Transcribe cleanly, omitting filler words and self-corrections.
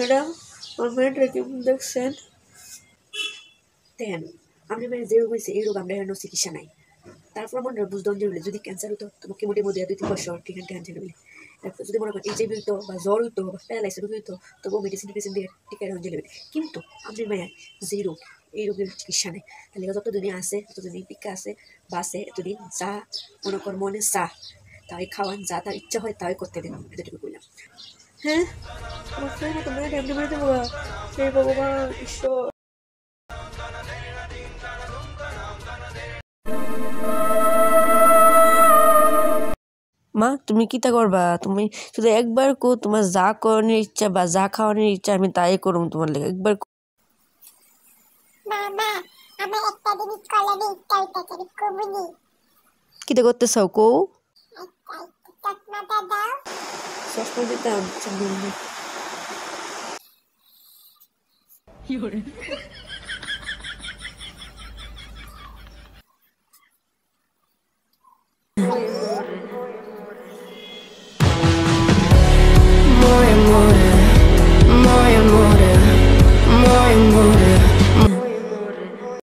madam আমার মেয়েটা কেমন দেখছেন দেখেন আপনি মেয়ে যে রোগ হয়েছে এই রোগ আমরা এখনো চিকিৎসা নাই তারপর মনে বুঝতে জরুরি যদি ক্যান্সার হতো তোমাকে মোটামুটি 2-3 বছর ট্রিটমেন্ট হলে তারপর যদি মনে করেন এইচআইভি হইতো বা জ্বর হইতো বা প্যারালাইসিস রোগ হইতো তবুও মেডিসিন দিয়ে টিকা হয়ে কিন্তু আপনি মেয়ে যে রোগ এই রোগের চিকিৎসা নেই তাহলে যতদিনই আছে ততদিনই টিকা আছে বাসে এতদিন যা মনে কর মনে চা তাই খাওয়ান যা তার ইচ্ছা হয় তাই করতে দেন এতটুকু বললাম হ্যাঁ আমার ফ্রেন্ড তো মেয়ে এমনি মেরে দেবো হে ভগবান ঈশ্বর মা তুমি কিতা করবা তুমি শুধু একবার কো তোমার যা করানোর ইচ্ছা বা যা খাওয়ানোর ইচ্ছা আমি তাই করুম তোমার লেগে একবার বাবা আমার একটা জিনিস করলে ইচ্ছা হইতাছে কবুনি কিতা করতে চাও কও চশমাটা দাও চশমা দিতাম